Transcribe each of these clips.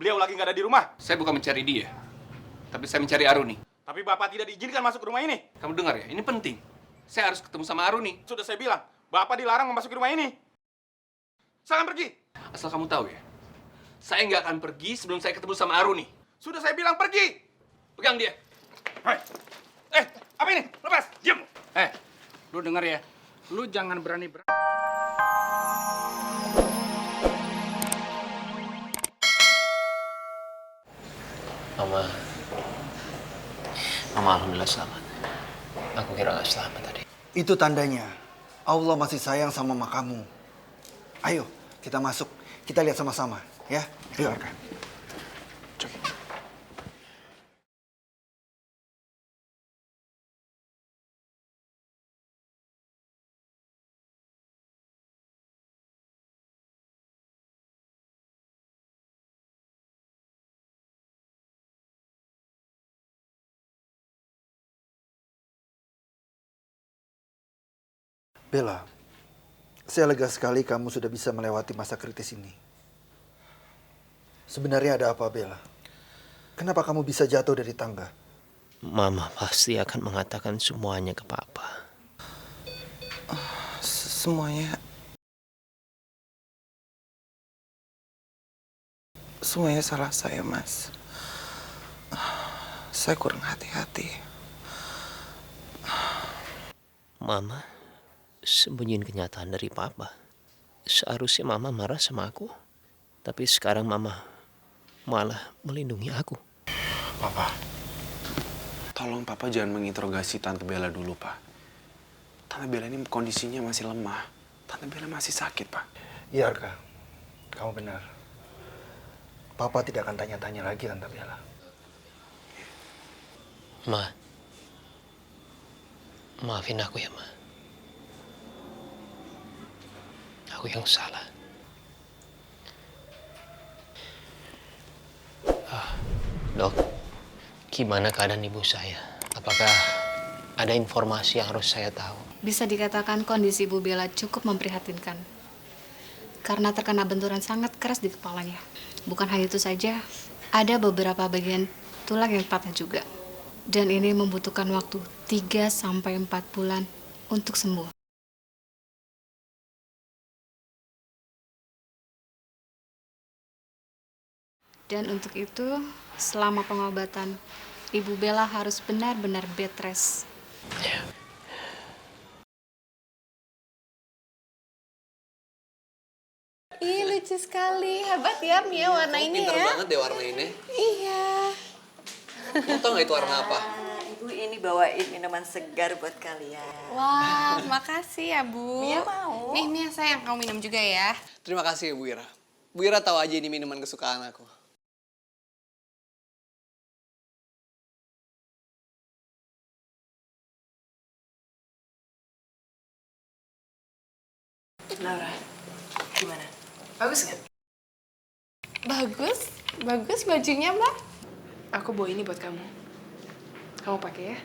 Beliau lagi nggak ada di rumah. Saya bukan mencari dia, tapi saya mencari Aruni. Tapi Bapak tidak diizinkan masuk ke rumah ini. Kamu dengar ya, ini penting. Saya harus ketemu sama Aruni. Sudah saya bilang, Bapak dilarang memasuki rumah ini. Silakan pergi. Asal kamu tahu ya, saya nggak akan pergi sebelum saya ketemu sama Aruni. Sudah saya bilang pergi. Pegang dia. Hei. Apa ini? Lepas. Diam. Lu denger ya, lu jangan berani-berani. Mama alhamdulillah selamat. Aku kira gak selamat tadi. Itu tandanya Allah masih sayang sama mama kamu. Ayo, kita masuk. Kita lihat sama-sama, ya. Ayo, Arka. Bella, saya lega sekali kamu sudah bisa melewati masa kritis ini. Sebenarnya ada apa, Bella? Kenapa kamu bisa jatuh dari tangga? Mama pasti akan mengatakan semuanya ke Papa. Semuanya salah saya, Mas. Saya kurang hati-hati. Mama sembunyiin kenyataan dari Papa. Seharusnya Mama marah sama aku. Tapi sekarang Mama malah melindungi aku. Papa, tolong Papa jangan menginterogasi Tante Bella dulu, Pak. Tante Bella ini kondisinya masih lemah. Tante Bella masih sakit, Pak. Iya, Arka. Kamu benar. Papa tidak akan tanya-tanya lagi, Tante Bella. Ma, maafin aku ya, Ma. Aku yang salah. Dok, gimana keadaan ibu saya? Apakah ada informasi yang harus saya tahu? Bisa dikatakan kondisi Ibu Bella cukup memprihatinkan. Karena terkena benturan sangat keras di kepalanya. Bukan hanya itu saja, ada beberapa bagian tulang yang patah juga. Dan ini membutuhkan waktu 3-4 bulan untuk sembuh. Dan untuk itu, selama pengobatan, Ibu Bella harus benar-benar bed rest. Ya. Ih, lucu sekali. Hebat ya Mia warna ini ya. Pinter banget deh warna ini. Iya. Kamu tau gak itu warna apa? Ibu ini bawain minuman segar buat kalian. Wah, makasih ya, Bu. Mia mau. Nih, Mia sayang, kamu minum juga ya. Terima kasih ya Bu Ira. Bu Ira tahu aja ini minuman kesukaan aku. Laura, gimana? Bagus nggak? Bagus. Bagus bajunya, Mbak. Aku bawa ini buat kamu. Kamu pakai ya.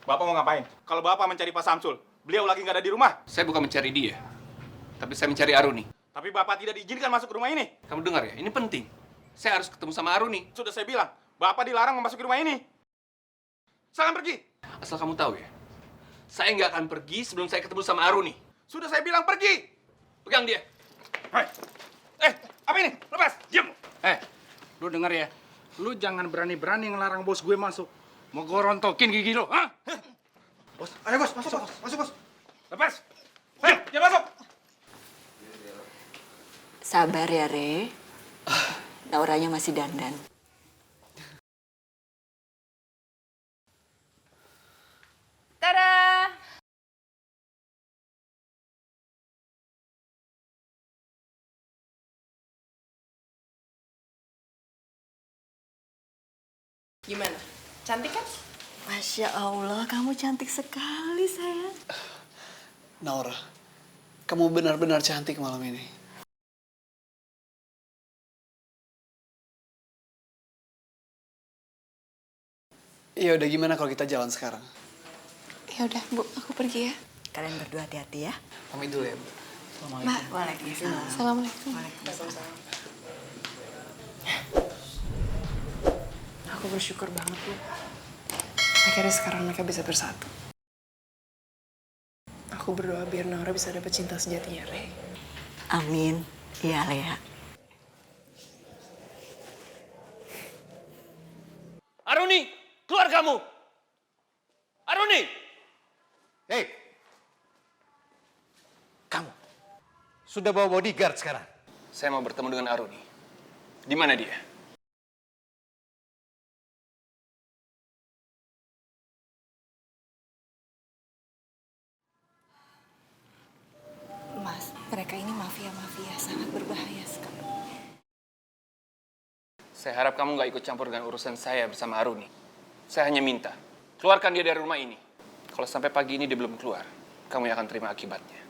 Bapak mau ngapain? Kalau Bapak mencari Pak Samsul, beliau lagi nggak ada di rumah. Saya bukan mencari dia, tapi saya mencari Aruni. Tapi Bapak tidak diizinkan masuk ke rumah ini. Kamu dengar ya, ini penting. Saya harus ketemu sama Aruni. Sudah saya bilang, Bapak dilarang memasuki rumah ini. Silakan pergi. Asal kamu tahu ya, saya nggak akan pergi sebelum saya ketemu sama Aruni. Sudah saya bilang pergi. Pegang dia. Apa ini? Lepas. Diam. Lu denger ya, lu jangan berani-berani ngelarang bos gue masuk. Mau gue rontokin gigi lu, hah? Bos, ayo bos, masuk bos, masuk bos. Lepas. Dia masuk. Sabar ya, Re. Lauranya masih dandan. Tada! Gimana? Cantik kan? Masya Allah, kamu cantik sekali, sayang. Naura, kamu benar-benar cantik malam ini. Ya udah, gimana kalau kita jalan sekarang? Ya udah, Bu, aku pergi ya. Kalian berdua hati-hati ya. Pamit dulu ya, Bu. Mbak. Waalaikumsalam. Assalamualaikum. Aku bersyukur banget, Bu. Akhirnya sekarang mereka bisa bersatu. Aku berdoa biar Naura bisa dapat cinta sejatinya, Rey. Amin. Iya, Lea. Aruni, keluar kamu! Aruni! Hei! Kamu sudah bawa bodyguard sekarang? Saya mau bertemu dengan Aruni. Di mana dia? Mas, mereka ini mafia-mafia, sangat berbahaya sekali. Saya harap kamu nggak ikut campur dengan urusan saya bersama Aruni. Saya hanya minta, keluarkan dia dari rumah ini. Kalau sampai pagi ini dia belum keluar, kamu yang akan terima akibatnya.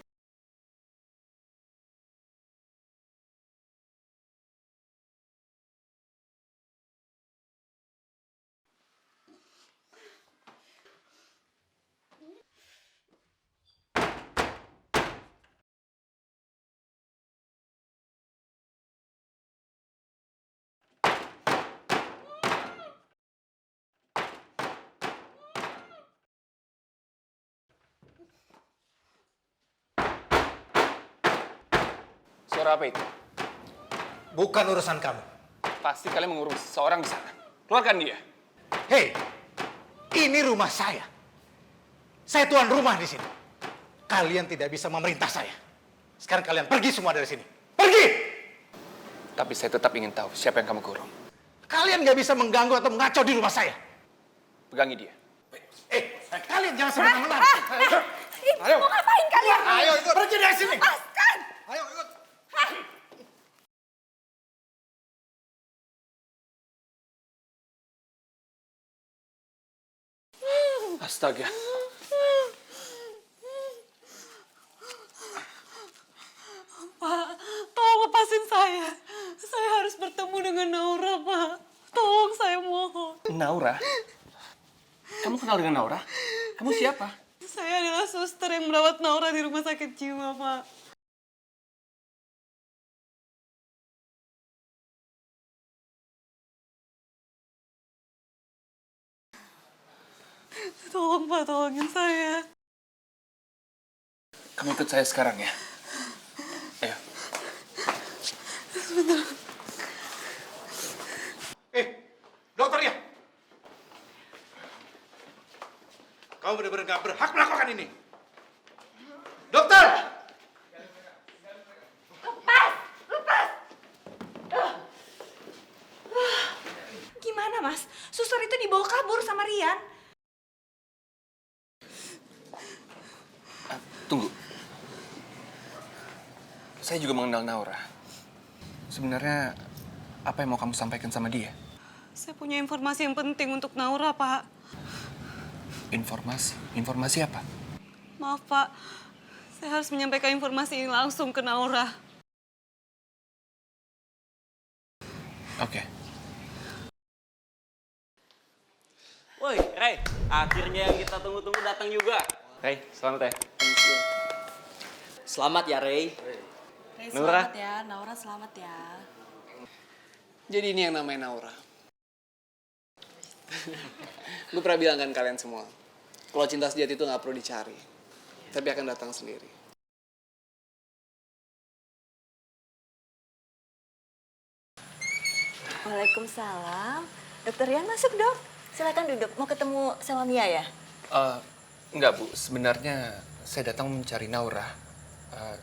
Suara apa itu? Bukan urusan kamu. Pasti kalian mengurus seseorang di sana. Keluarkan dia. Hei, ini rumah saya. Saya tuan rumah di sini. Kalian tidak bisa memerintah saya. Sekarang kalian pergi semua dari sini. Pergi! Tapi saya tetap ingin tahu siapa yang kamu kurung. Kalian nggak bisa mengganggu atau mengacau di rumah saya. Pegangi dia. Kalian jangan sembarangan. Ayo. Mau ngapain kalian? Ayo ikut. Pergi dari sini. Lepaskan! Ayo ikut. Astaga. Pak, tolong lepasin saya. Saya harus bertemu dengan Naura, Pak. Tolong, saya mohon. Naura? Kamu kenal dengan Naura? Kamu siapa? Saya adalah suster yang merawat Naura di rumah sakit jiwa, Pak. Tolong, Pak, tolongin saya. Kamu ikut saya sekarang ya. Ayo. Sebentar. Dokternya. Kamu benar-benar gak berhak melakukan ini. Dokter! Gimana, Mas? Suster itu dibawa kabur sama Rian. Tunggu. Saya juga mengenal Naura. Sebenarnya, apa yang mau kamu sampaikan sama dia? Saya punya informasi yang penting untuk Naura, Pak. Informasi? Informasi apa? Maaf, Pak. Saya harus menyampaikan informasi ini langsung ke Naura. Oke. Woi, Ray, akhirnya yang kita tunggu-tunggu datang juga. Ray, selamat ya. Selamat ya, Ray. Ray, Naura. selamat ya. Naura, selamat ya. Jadi ini yang namanya Naura. Gue pernah bilang kan kalian semua, kalau cinta sejati itu nggak perlu dicari, tapi akan datang sendiri. Waalaikumsalam. Dokter Rian masuk, Dok. Silakan duduk. Mau ketemu sama Mia ya? Enggak, Bu. Sebenarnya saya datang mencari Naura.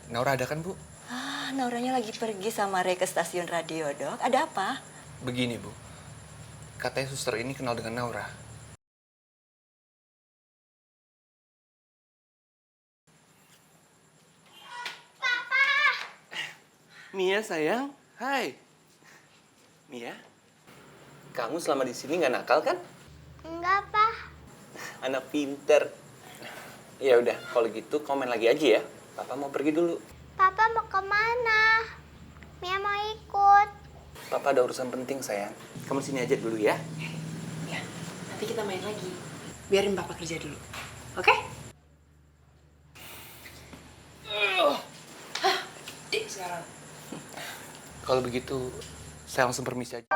Naura ada kan, Bu? Ah, Nauranya lagi pergi sama Ray ke stasiun radio, Dok. Ada apa? Begini, Bu. Katanya suster ini kenal dengan Naura. Mia, sayang. Hai. Mia, kamu selama di sini nggak nakal kan? Enggak, Pak. Anak pinter. Ya udah, kalau gitu kamu main lagi aja ya. Papa mau pergi dulu. Papa mau kemana? Mia mau ikut. Papa ada urusan penting, sayang. Kamu sini aja dulu ya. Ya, nanti kita main lagi. Biarin papa kerja dulu. Oke? Dek sekarang. Kalau begitu, saya langsung permisi aja.